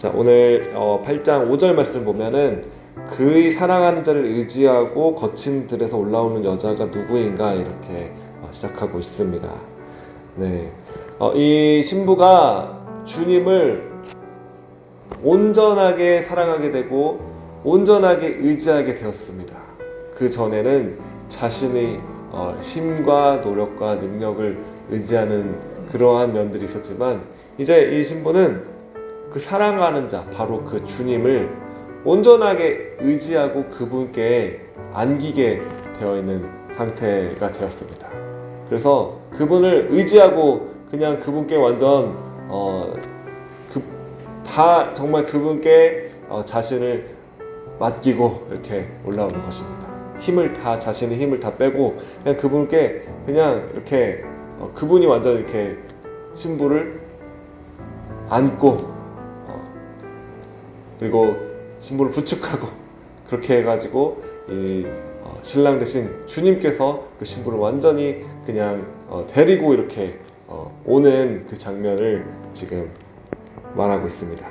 자, 오늘 8장 5절 말씀 보면은 그의 사랑하는 자를 의지하고 거친 들에서 올라오는 여자가 누구인가 이렇게 시작하고 있습니다. 네, 이 신부가 주님을 온전하게 사랑하게 되고 온전하게 의지하게 되었습니다. 그 전에는 자신의 힘과 노력과 능력을 의지하는 그러한 면들이 있었지만 이제 이 신부는 그 사랑하는 자, 바로 그 주님을 온전하게 의지하고 그분께 안기게 되어 있는 상태가 되었습니다. 그래서 그분을 의지하고 그냥 그분께 완전 다 정말 그분께 자신을 맡기고 이렇게 올라오는 것입니다. 자신의 힘을 다 빼고 그냥 그분께 그냥 이렇게 그분이 완전 이렇게 신부를 안고 그리고 신부를 부축하고 그렇게 해가지고 이 신랑 대신 주님께서 그 신부를 완전히 그냥 데리고 이렇게 오는 그 장면을 지금 말하고 있습니다.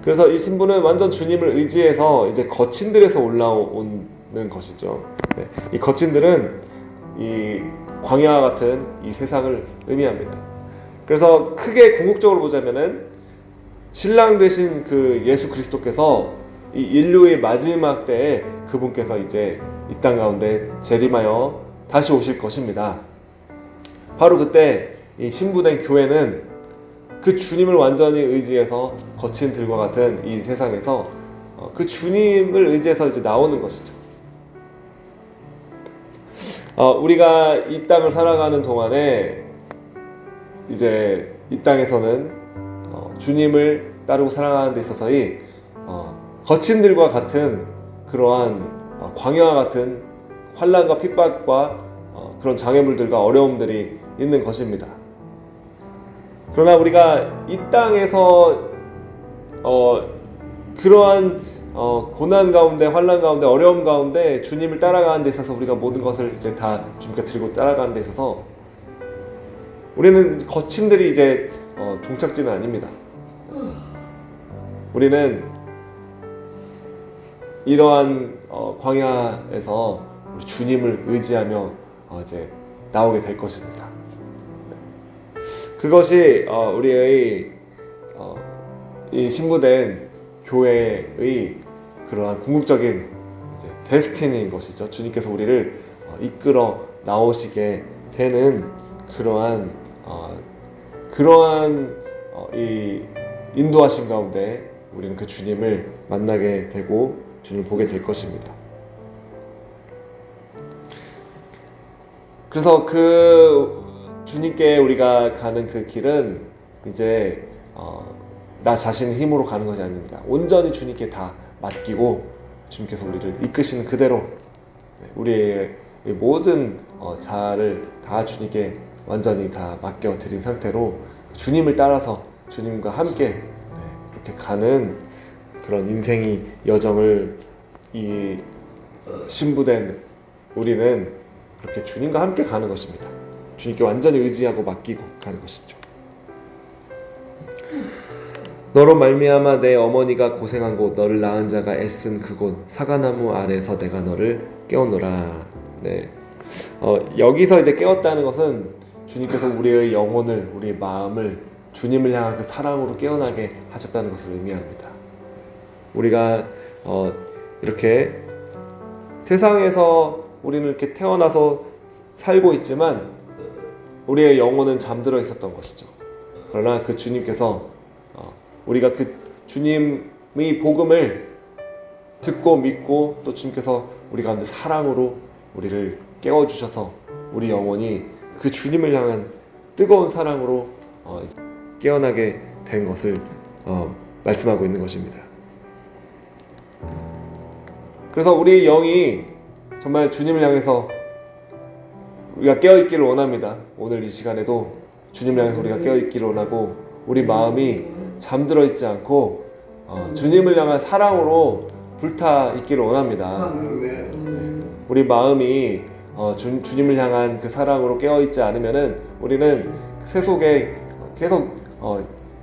그래서 이 신부는 완전 주님을 의지해서 이제 거친들에서 올라오는 것이죠. 네. 이 거친들은 이 광야와 같은 이 세상을 의미합니다. 그래서 크게 궁극적으로 보자면은 신랑 되신 그 예수 그리스도께서 이 인류의 마지막 때에 그분께서 이제 이 땅 가운데 재림하여 다시 오실 것입니다. 바로 그때 이 신부된 교회는 그 주님을 완전히 의지해서 거친 들과 같은 이 세상에서 그 주님을 의지해서 이제 나오는 것이죠. 우리가 이 땅을 살아가는 동안에 이제 이 땅에서는 주님을 따르고 살아가는 데 있어서의 거친 들과 같은 그러한 광야와 같은 환난과 핍박과 그런 장애물들과 어려움들이 있는 것입니다. 그러나 우리가 이 땅에서 그러한 고난 가운데, 환난 가운데, 어려움 가운데 주님을 따라가는 데 있어서 우리가 모든 것을 이제 다 주님께 드리고 따라가는 데 있어서 우리는 거친들이 이제 종착지는 아닙니다. 우리는 이러한 광야에서 우리 주님을 의지하며 이제 나오게 될 것입니다. 그것이 우리의 이 신부된 교회의 그러한 궁극적인 이제 데스티니인 것이죠. 주님께서 우리를 이끌어 나오시게 되는 그러한 이 인도하심 가운데 우리는 그 주님을 만나게 되고 주님을 보게 될 것입니다. 그래서 그 주님께 우리가 가는 그 길은 이제 나 자신의 힘으로 가는 것이 아닙니다. 온전히 주님께 다 맡기고 주님께서 우리를 이끄시는 그대로 우리의 모든 자아를 다 주님께 완전히 다 맡겨 드린 상태로 주님을 따라서 주님과 함께 그렇게 가는 그런 인생의 여정을 이 신부된 우리는 그렇게 주님과 함께 가는 것입니다. 주님께 완전히 의지하고 맡기고 가는 것이죠. 너로 말미암아 내 어머니가 고생한 곳, 너를 낳은 자가 애쓴 그곳, 사과나무 아래서 내가 너를 깨우노라. 네. 여기서 이제 깨웠다는 것은 주님께서 우리의 영혼을, 우리의 마음을 주님을 향한 그 사랑으로 깨어나게 하셨다는 것을 의미합니다. 우리가 이렇게 세상에서 우리는 이렇게 태어나서 살고 있지만 우리의 영혼은 잠들어 있었던 것이죠. 그러나 그 주님께서 우리가 그 주님의 복음을 듣고 믿고 또 주님께서 우리 가운데 사랑으로 우리를 깨워주셔서 우리 영혼이 그 주님을 향한 뜨거운 사랑으로 깨어나게 된 것을 말씀하고 있는 것입니다. 그래서 우리 영이 정말 주님을 향해서 우리가 깨어있기를 원합니다. 오늘 이 시간에도 주님을 향해서 우리가 깨어있기를 원하고 우리 마음이 잠들어 있지 않고 주님을 향한 사랑으로 불타 있기를 원합니다. 우리 마음이 주님을 향한 그 사랑으로 깨어있지 않으면은 우리는 새 속에 계속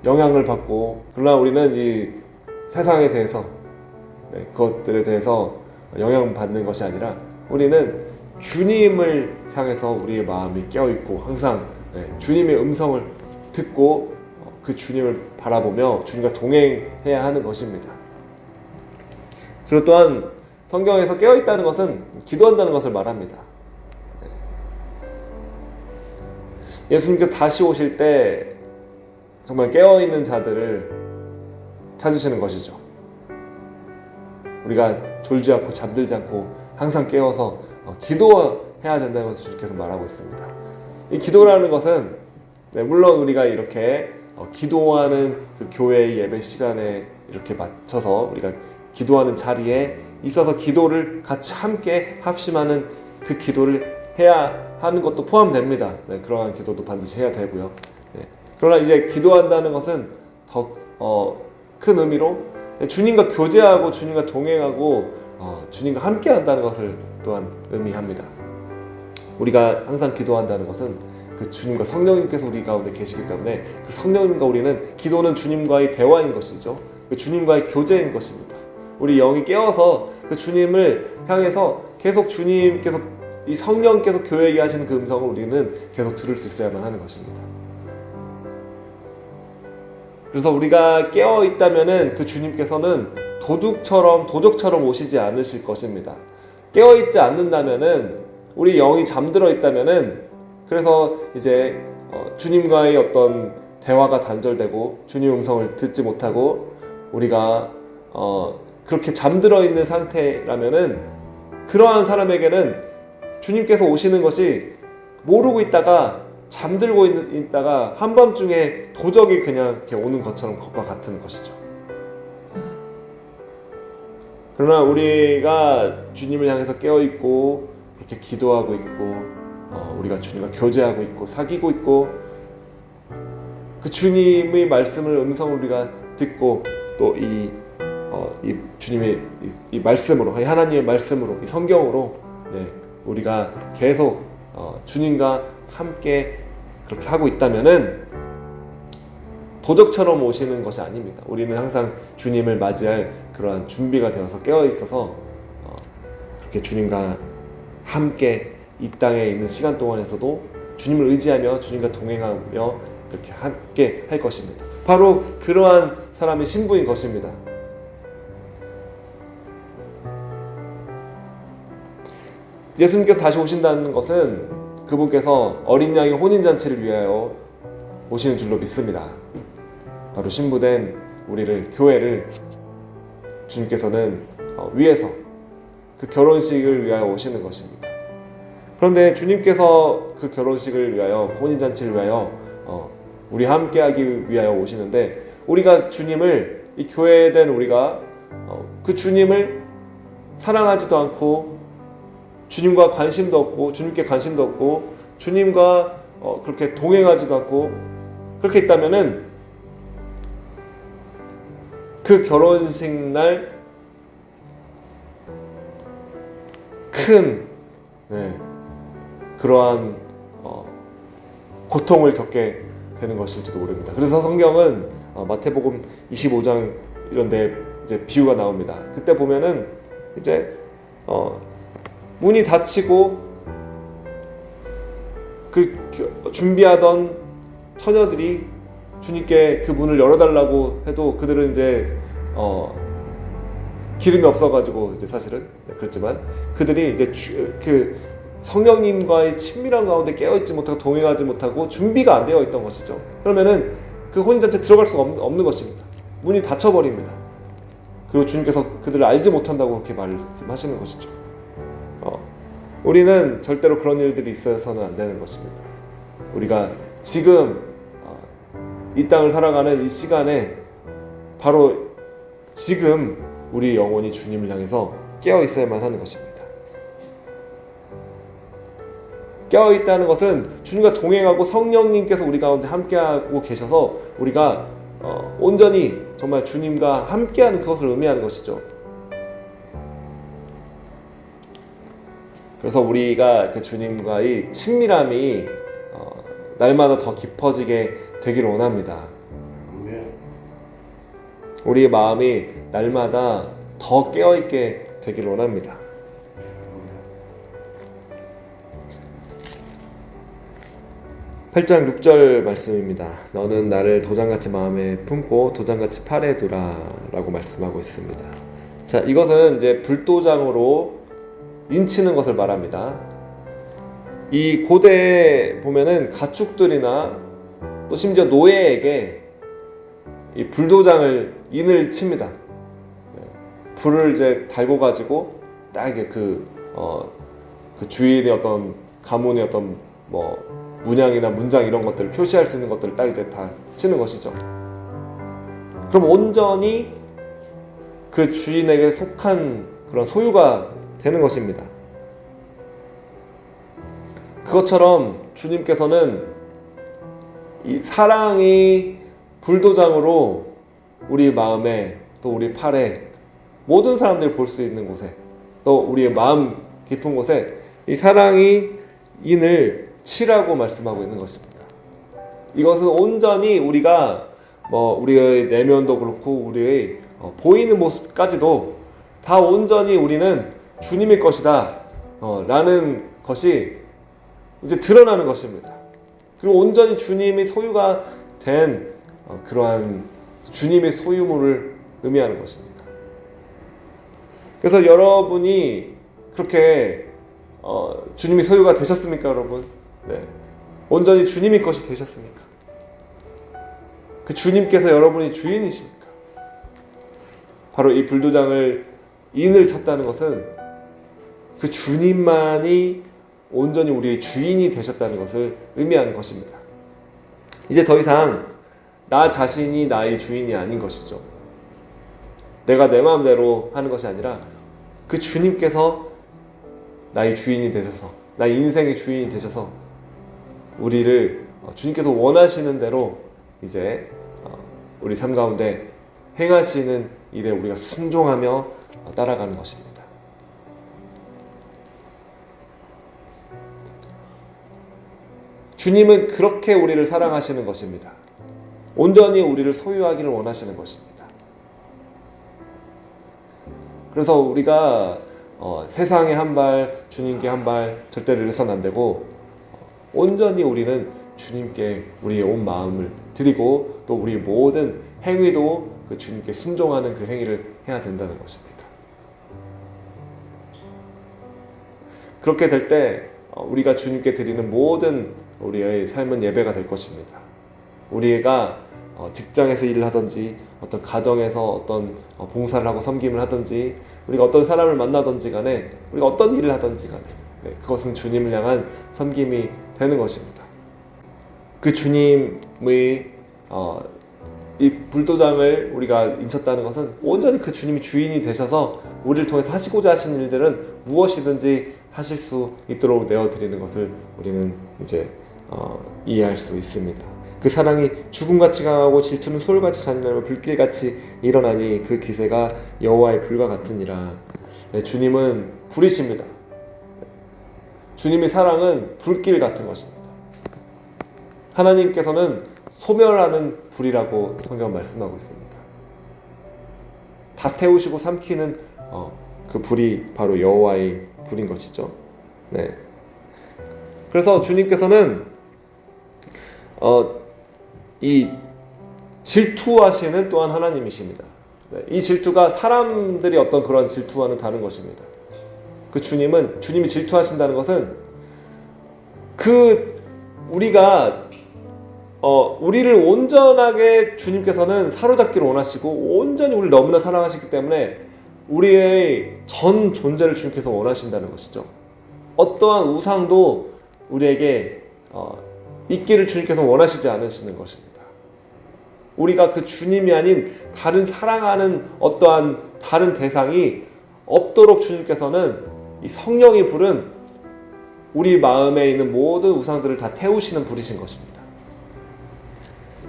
영향을 받고, 그러나 우리는 이 세상에 대해서 그것들에 대해서 영향받는 것이 아니라 우리는 주님을 향해서 우리의 마음이 깨어있고 항상 주님의 음성을 듣고 그 주님을 바라보며 주님과 동행해야 하는 것입니다. 그리고 또한 성경에서 깨어있다는 것은 기도한다는 것을 말합니다. 예수님께서 다시 오실 때 정말 깨어있는 자들을 찾으시는 것이죠. 우리가 졸지 않고 잠들지 않고 항상 깨어서 기도해야 된다는 것을 주님께서 말하고 있습니다. 이 기도라는 것은 물론 우리가 이렇게 기도하는 그 교회의 예배 시간에 이렇게 맞춰서 우리가 기도하는 자리에 있어서 기도를 같이 함께 합심하는 그 기도를 해야 하는 것도 포함됩니다. 그러한 기도도 반드시 해야 되고요. 그러나 이제 기도한다는 것은 더 큰 의미로 주님과 교제하고 주님과 동행하고 주님과 함께 한다는 것을 또한 의미합니다. 우리가 항상 기도한다는 것은 그 주님과 성령님께서 우리 가운데 계시기 때문에 그 성령님과 우리는 기도는 주님과의 대화인 것이죠. 그 주님과의 교제인 것입니다. 우리 영이 깨어서 그 주님을 향해서 계속 주님께서 이 성령께서 교회에게 하시는 그 음성을 우리는 계속 들을 수 있어야만 하는 것입니다. 그래서 우리가 깨어 있다면은 그 주님께서는 도적처럼 오시지 않으실 것입니다. 깨어 있지 않는다면은 우리 영이 잠들어 있다면은 그래서 이제 주님과의 어떤 대화가 단절되고 주님 음성을 듣지 못하고 우리가 그렇게 잠들어 있는 상태라면은 그러한 사람에게는 주님께서 오시는 것이 모르고 있다가 잠들고 있다가 한밤중에 도적이 그냥 이렇게 오는 것처럼 것과 같은 것이죠. 그러나 우리가 주님을 향해서 깨어있고 그렇게 기도하고 있고 우리가 주님과 교제하고 있고 사귀고 있고 그 주님의 말씀을 음성을 우리가 듣고 또 이 주님의 이 말씀으로 이 하나님의 말씀으로 이 성경으로 우리가 계속 주님과 함께 그렇게 하고 있다면은 도적처럼 오시는 것이 아닙니다. 우리는 항상 주님을 맞이할 그러한 준비가 되어서 깨어 있어서 그렇게 주님과 함께 이 땅에 있는 시간 동안에서도 주님을 의지하며 주님과 동행하며 이렇게 함께 할 것입니다. 바로 그러한 사람이 신부인 것입니다. 예수님께서 다시 오신다는 것은 그분께서 어린 양의 혼인잔치를 위하여 오시는 줄로 믿습니다. 바로 신부된 우리를, 교회를 주님께서는 위해서 그 결혼식을 위하여 오시는 것입니다. 그런데 주님께서 그 결혼식을 위하여, 혼인잔치를 위하여 우리 함께하기 위하여 오시는데 우리가 주님을, 이 교회된 우리가 그 주님을 사랑하지도 않고 주님과 관심도 없고 주님께 관심도 없고 주님과 그렇게 동행하지도 않고 그렇게 있다면은 그 결혼식 날 큰 그러한 고통을 겪게 되는 것일지도 모릅니다. 그래서 성경은 마태복음 25장 이런 데 이제 비유가 나옵니다. 그때 보면은 이제 문이 닫히고 그 준비하던 처녀들이 주님께 그 문을 열어달라고 해도 그들은 이제 기름이 없어가지고 이제 사실은 그렇지만 그들이 이제 그 성령님과의 친밀한 가운데 깨어있지 못하고 동행하지 못하고 준비가 안 되어 있던 것이죠. 그러면은 그 혼인잔치에 들어갈 수가 없는 것입니다. 문이 닫혀버립니다. 그리고 주님께서 그들을 알지 못한다고 그렇게 말씀하시는 것이죠. 우리는 절대로 그런 일들이 있어서는 안 되는 것입니다. 우리가 지금 이 땅을 살아가는 이 시간에 바로 지금 우리 영혼이 주님을 향해서 깨어 있어야만 하는 것입니다. 깨어 있다는 것은 주님과 동행하고 성령님께서 우리 가운데 함께하고 계셔서 우리가 온전히 정말 주님과 함께하는 그것을 의미하는 것이죠. 그래서 우리가 그 주님과의 친밀함이 날마다 더 깊어지게 되기를 원합니다. 우리의 마음이 날마다 더 깨어있게 되기를 원합니다. 8장 6절 말씀입니다. 너는 나를 도장같이 마음에 품고 도장같이 팔에 두라 라고 말씀하고 있습니다. 자, 이것은 이제 불도장으로 인치는 것을 말합니다. 이 고대에 보면은 가축들이나 또 심지어 노예에게 이 불도장을 인을 칩니다. 불을 이제 달고 가지고 딱 이게 그 주인의 어떤 가문의 어떤 뭐 문양이나 문장 이런 것들을 표시할 수 있는 것들을 딱 이제 다 치는 것이죠. 그럼 온전히 그 주인에게 속한 그런 소유가 되는 것입니다. 그것처럼 주님께서는 이 사랑이 불도장으로 우리 마음에 또 우리 팔에 모든 사람들이 볼 수 있는 곳에 또 우리의 마음 깊은 곳에 이 사랑이 인을 치라고 말씀하고 있는 것입니다. 이것은 온전히 우리가 우리의 내면도 그렇고 우리의 보이는 모습까지도 다 온전히 우리는 주님의 것이다 라는 것이 이제 드러나는 것입니다. 그리고 온전히 주님의 소유가 된 그러한 주님의 소유물을 의미하는 것입니다. 그래서 여러분이 그렇게 주님의 소유가 되셨습니까, 여러분? 네. 온전히 주님의 것이 되셨습니까? 그 주님께서 여러분이 주인이십니까? 바로 이 불도장을 인을 쳤다는 것은 그 주님만이 온전히 우리의 주인이 되셨다는 것을 의미하는 것입니다. 이제 더 이상 나 자신이 나의 주인이 아닌 것이죠. 내가 내 마음대로 하는 것이 아니라 그 주님께서 나의 주인이 되셔서 나의 인생의 주인이 되셔서 우리를 주님께서 원하시는 대로 이제 우리 삶 가운데 행하시는 일에 우리가 순종하며 따라가는 것입니다. 주님은 그렇게 우리를 사랑하시는 것입니다. 온전히 우리를 소유하기를 원하시는 것입니다. 그래서 우리가 세상에 한 발, 주님께 한 발 절대로 잃어서는 안 되고 온전히 우리는 주님께 우리의 온 마음을 드리고 또 우리의 모든 행위도 그 주님께 순종하는 그 행위를 해야 된다는 것입니다. 그렇게 될 때 우리가 주님께 드리는 모든 우리의 삶은 예배가 될 것입니다. 우리가 직장에서 일을 하든지 어떤 가정에서 어떤 봉사를 하고 섬김을 하든지 우리가 어떤 사람을 만나든지 간에 우리가 어떤 일을 하든지 간에 그것은 주님을 향한 섬김이 되는 것입니다. 그 주님의 이 불도장을 우리가 인쳤다는 것은 온전히 그 주님이 주인이 되셔서 우리를 통해서 하시고자 하신 일들은 무엇이든지 하실 수 있도록 내어드리는 것을 우리는 이제 이해할 수 있습니다. 그 사랑이 죽음같이 강하고 질투는 소울같이 잔인하며 불길같이 일어나니 그 기세가 여호와의 불과 같으니라. 주님은 불이십니다. 주님의 사랑은 불길 같은 것입니다. 하나님께서는 소멸하는 불이라고 성경은 말씀하고 있습니다. 다 태우시고 삼키는 그 불이 바로 여호와의 불인 것이죠. 네. 그래서 주님께서는 이 질투하시는 또한 하나님이십니다. 네. 이 질투가 사람들이 어떤 그런 질투와는 다른 것입니다. 그 주님이 질투하신다는 것은 우리가 우리를 온전하게 주님께서는 사로잡기를 원하시고 온전히 우리를 너무나 사랑하시기 때문에 우리의 전 존재를 주님께서 원하신다는 것이죠. 어떠한 우상도 우리에게 있기를 주님께서 원하시지 않으시는 것입니다. 우리가 그 주님이 아닌 다른 사랑하는 어떠한 다른 대상이 없도록 주님께서는 이 성령의 불은 우리 마음에 있는 모든 우상들을 다 태우시는 불이신 것입니다.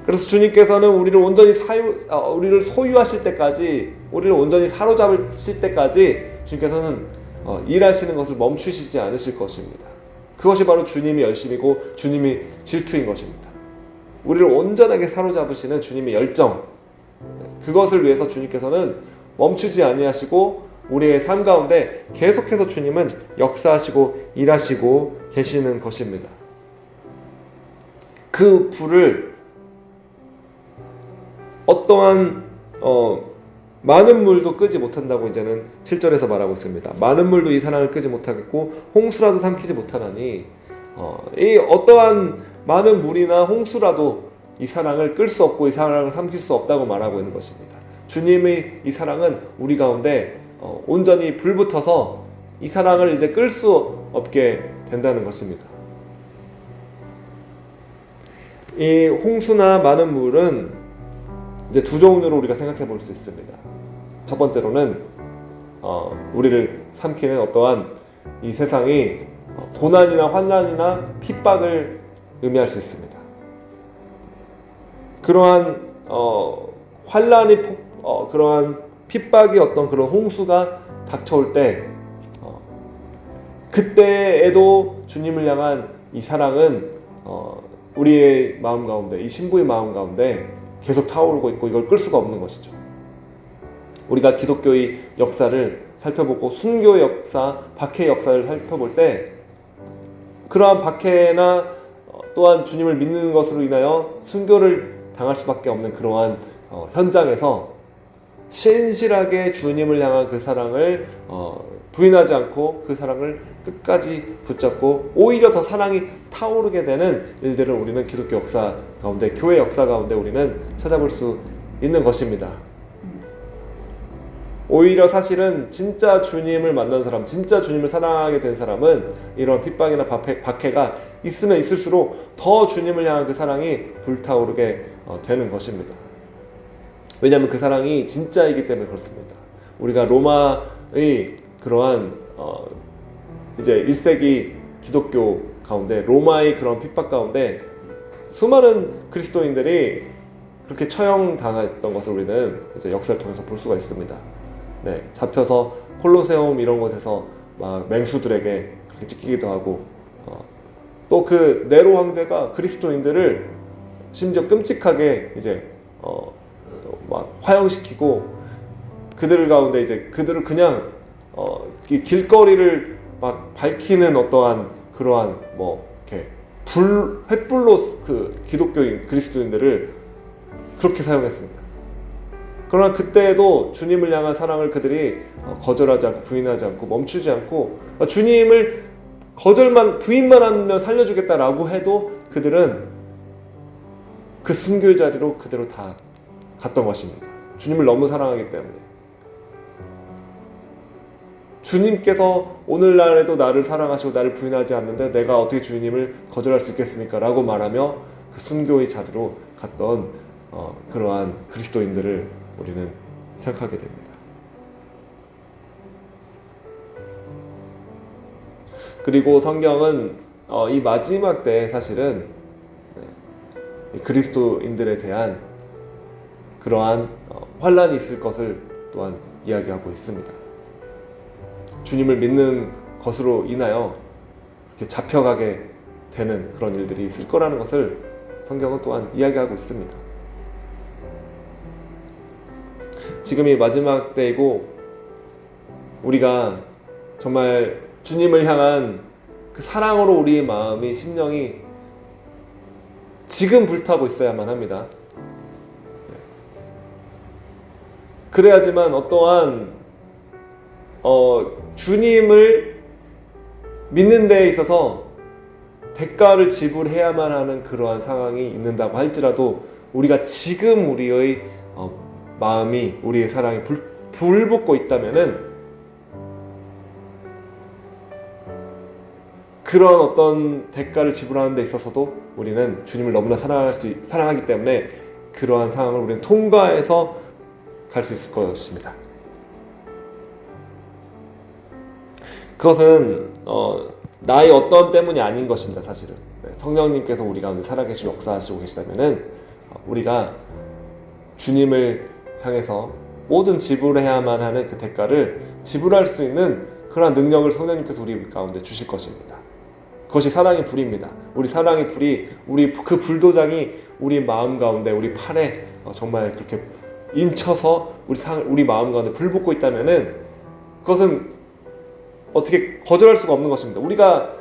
그래서 주님께서는 우리를 온전히 우리를 소유하실 때까지, 우리를 온전히 사로잡으실 때까지 주님께서는 일하시는 것을 멈추시지 않으실 것입니다. 그것이 바로 주님의 열심이고 주님의 질투인 것입니다. 우리를 온전하게 사로잡으시는 주님의 열정, 그것을 위해서 주님께서는 멈추지 아니하시고 우리의 삶 가운데 계속해서 주님은 역사하시고 일하시고 계시는 것입니다. 그 불을 어떠한 많은 물도 끄지 못한다고 이제는 7절에서 말하고 있습니다. 많은 물도 이 사랑을 끄지 못하겠고 홍수라도 삼키지 못하나니 이 어떠한 많은 물이나 홍수라도 이 사랑을 끌 수 없고 이 사랑을 삼킬 수 없다고 말하고 있는 것입니다. 주님의 이 사랑은 우리 가운데 온전히 불붙어서 이 사랑을 이제 끌 수 없게 된다는 것입니다. 이 홍수나 많은 물은 이제 두 종류로 우리가 생각해 볼 수 있습니다. 첫 번째로는 우리를 삼키는 어떠한 이 세상이 고난이나 환난이나 핍박을 의미할 수 있습니다. 그러한 환난이 그러한 핍박이 어떤 그런 홍수가 닥쳐올 때 그때에도 주님을 향한 이 사랑은 우리의 마음 가운데, 이 신부의 마음 가운데 계속 타오르고 있고 이걸 끌 수가 없는 것이죠. 우리가 기독교의 역사를 살펴보고 순교의 역사, 박해의 역사를 살펴볼 때 그러한 박해나 또한 주님을 믿는 것으로 인하여 순교를 당할 수밖에 없는 그러한 현장에서 신실하게 주님을 향한 그 사랑을 부인하지 않고 그 사랑을 끝까지 붙잡고 오히려 더 사랑이 타오르게 되는 일들을 우리는 기독교 역사 가운데, 교회 역사 가운데 우리는 찾아볼 수 있는 것입니다. 오히려 사실은 진짜 주님을 만난 사람, 진짜 주님을 사랑하게 된 사람은 이런 핍박이나 박해가 있으면 있을수록 더 주님을 향한 그 사랑이 불타오르게 되는 것입니다. 왜냐하면 그 사랑이 진짜이기 때문에 그렇습니다. 우리가 로마의 그러한 이제 1세기 기독교 가운데 로마의 그런 핍박 가운데 수많은 그리스도인들이 그렇게 처형당했던 것을 우리는 이제 역사를 통해서 볼 수가 있습니다. 네, 잡혀서 콜로세움 이런 곳에서 막 맹수들에게 그렇게 찢기기도 하고 또 그 네로 황제가 그리스도인들을 심지어 끔찍하게 이제 막 화형시키고 그들 가운데 이제 그들을 그냥 이 길거리를 막 밝히는 어떠한 그러한 뭐 이렇게 횃불로 그 기독교인 그리스도인들을 그렇게 사용했습니다. 그러나 그때에도 주님을 향한 사랑을 그들이 거절하지 않고 부인하지 않고 멈추지 않고 주님을 부인만 하면 살려주겠다라고 해도 그들은 그 순교의 자리로 그대로 다 갔던 것입니다. 주님을 너무 사랑하기 때문에. 주님께서 오늘날에도 나를 사랑하시고 나를 부인하지 않는데 내가 어떻게 주님을 거절할 수 있겠습니까? 라고 말하며 그 순교의 자리로 갔던 그러한 그리스도인들을 우리는 생각하게 됩니다. 그리고 성경은 이 마지막 때에 사실은 그리스도인들에 대한 그러한 환난이 있을 것을 또한 이야기하고 있습니다. 주님을 믿는 것으로 인하여 이렇게 잡혀가게 되는 그런 일들이 있을 거라는 것을 성경은 또한 이야기하고 있습니다. 지금이 마지막 때이고 우리가 정말 주님을 향한 그 사랑으로 우리의 마음이, 심령이 지금 불타고 있어야만 합니다. 그래야지만 어떠한 주님을 믿는 데에 있어서 대가를 지불해야만 하는 그러한 상황이 있는다고 할지라도 우리가 지금 우리의 마음이, 우리의 사랑이 불붙고 있다면은 그런 어떤 대가를 지불하는 데 있어서도 우리는 주님을 너무나 사랑하기 때문에 그러한 상황을 우리는 통과해서 갈 수 있을 것입니다. 그것은 나의 어떤 때문이 아닌 것입니다. 사실은 성령님께서 우리 가운데 살아계시고 역사하시고 계시다면은 우리가 주님을 향해서 모든 지불해야만 하는 그 대가를 지불할 수 있는 그러한 능력을 성령님께서 우리 가운데 주실 것입니다. 그것이 사랑의 불입니다. 우리 사랑의 불이, 우리 그 불도장이 우리 마음 가운데, 우리 팔에 정말 그렇게 인쳐서 우리 마음 가운데 불붙고 있다면은 그것은 어떻게 거절할 수가 없는 것입니다. 우리가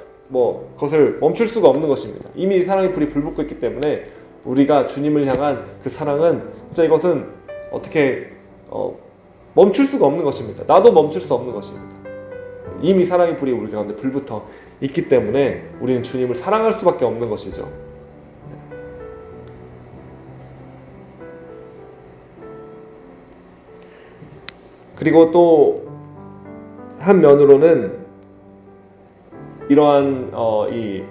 그것을 멈출 수가 없는 것입니다. 이미 사랑의 불이 불붙고 있기 때문에 우리가 주님을 향한 그 사랑은 진짜 이것은 어떻게 멈출 수가 없는 것입니다. 나도 멈출 수 없는 것입니다. 이미 사랑의 불이 우리 가운데 불붙어 있기 때문에 우리는 주님을 사랑할 수밖에 없는 것이죠. 그리고 또 한 면으로는 이러한 이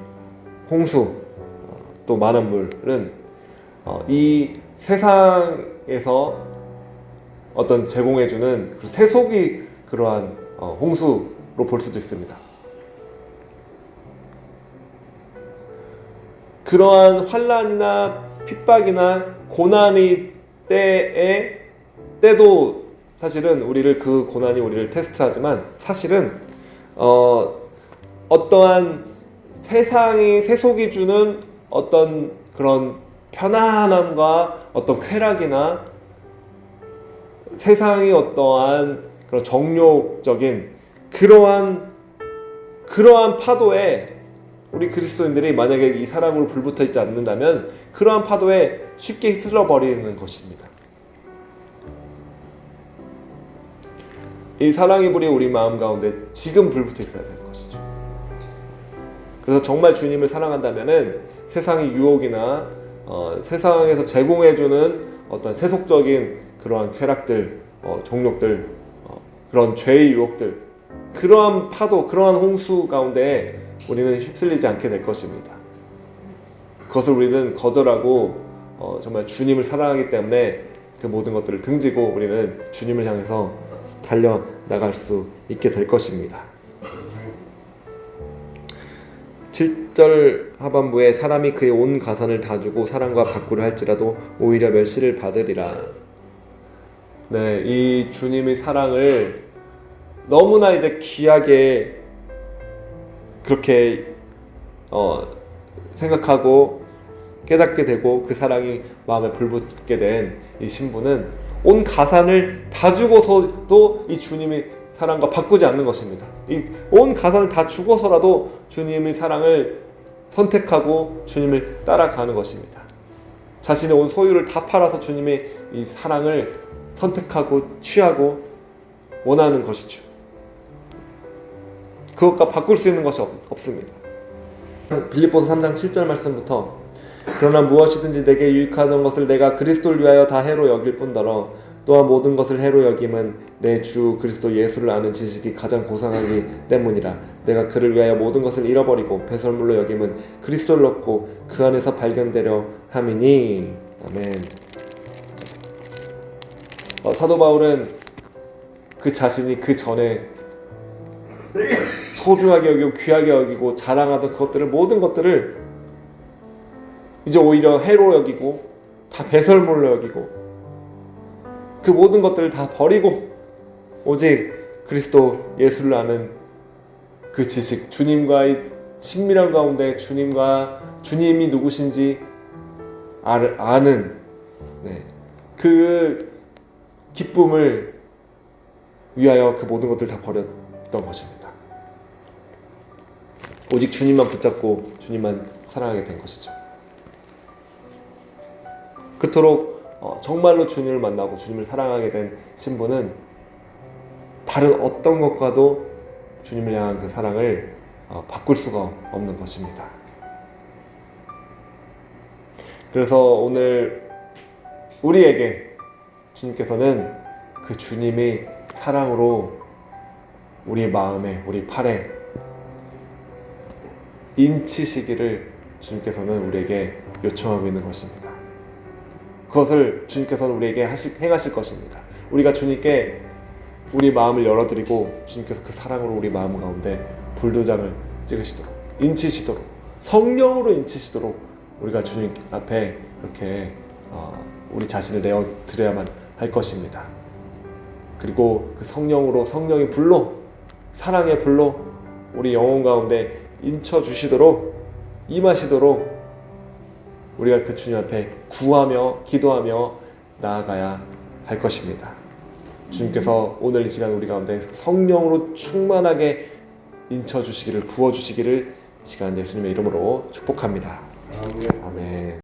홍수 또 많은 물은 이 세상에서 어떤 제공해주는 그 세속이 그러한 홍수로 볼 수도 있습니다. 그러한 환난이나 핍박이나 고난의 때도 사실은 그 고난이 우리를 테스트하지만 사실은 어떠한 세속이 주는 어떤 그런 편안함과 어떤 쾌락이나 세상이 어떠한 그런 정욕적인 그러한 파도에 우리 그리스도인들이 만약에 이 사랑으로 불붙어 있지 않는다면 그러한 파도에 쉽게 휩쓸려버리는 것입니다. 이 사랑의 불이 우리 마음 가운데 지금 불붙어 있어야 되는 것이죠. 그래서 정말 주님을 사랑한다면은 세상의 유혹이나 세상에서 제공해주는 어떤 세속적인 그러한 쾌락들, 정욕들, 그런 죄의 유혹들, 그러한 파도, 그러한 홍수 가운데 우리는 휩쓸리지 않게 될 것입니다. 그것을 우리는 거절하고 정말 주님을 사랑하기 때문에 그 모든 것들을 등지고 우리는 주님을 향해서 달려나갈 수 있게 될 것입니다. 7절 하반부에 사람이 그의 온 가산을 다 주고 사랑과 바꾸려 할지라도 오히려 멸시를 받으리라. 네, 이 주님의 사랑을 너무나 이제 귀하게 그렇게 생각하고 깨닫게 되고 그 사랑이 마음에 불붙게 된 이 신부는 온 가산을 다 주고서도 이 주님의 사랑과 바꾸지 않는 것입니다. 이 온 가산을 다 주고서라도 주님의 사랑을 선택하고 주님을 따라가는 것입니다. 자신의 온 소유를 다 팔아서 주님의 이 사랑을 선택하고 취하고 원하는 것이죠. 그것과 바꿀 수 있는 것이 없습니다. 빌립보서 3장 7절 말씀부터 그러나 무엇이든지 내게 유익하던 것을 내가 그리스도를 위하여 다 해로 여길 뿐더러 또한 모든 것을 해로 여김은 내 주 그리스도 예수를 아는 지식이 가장 고상하기 때문이라. 내가 그를 위하여 모든 것을 잃어버리고 배설물로 여김은 그리스도를 얻고 그 안에서 발견되려 함이니. 아멘. 사도 바울은 그 자신이 그 전에 소중하게 여기고 귀하게 여기고 자랑하던 그것들을 모든 것들을 이제 오히려 해로 여기고 다 배설물로 여기고 그 모든 것들을 다 버리고 오직 그리스도 예수를 아는 그 지식, 주님과의 친밀한 가운데 주님이 누구신지 아는 그 기쁨을 위하여 그 모든 것들을 다 버렸던 것입니다. 오직 주님만 붙잡고 주님만 사랑하게 된 것이죠. 그토록 정말로 주님을 만나고 주님을 사랑하게 된 신부는 다른 어떤 것과도 주님을 향한 그 사랑을 바꿀 수가 없는 것입니다. 그래서 오늘 우리에게 주님께서는 그 주님의 사랑으로 우리 마음에, 우리 팔에 인치시기를 주님께서는 우리에게 요청하고 있는 것입니다. 그것을 주님께서는 우리에게 행하실 것입니다. 우리가 주님께 우리 마음을 열어드리고 주님께서 그 사랑으로 우리 마음 가운데 불도장을 찍으시도록, 인치시도록, 성령으로 인치시도록 우리가 주님 앞에 그렇게 우리 자신을 내어드려야만 할 것입니다. 그리고 그 성령의 불로, 사랑의 불로 우리 영혼 가운데 인쳐주시도록, 임하시도록 우리가 그 주님 앞에 구하며 기도하며 나아가야 할 것입니다. 주님께서 오늘 이 시간 우리 가운데 성령으로 충만하게 인쳐주시기를, 부어주시기를 이 시간 예수님의 이름으로 축복합니다. 아멘.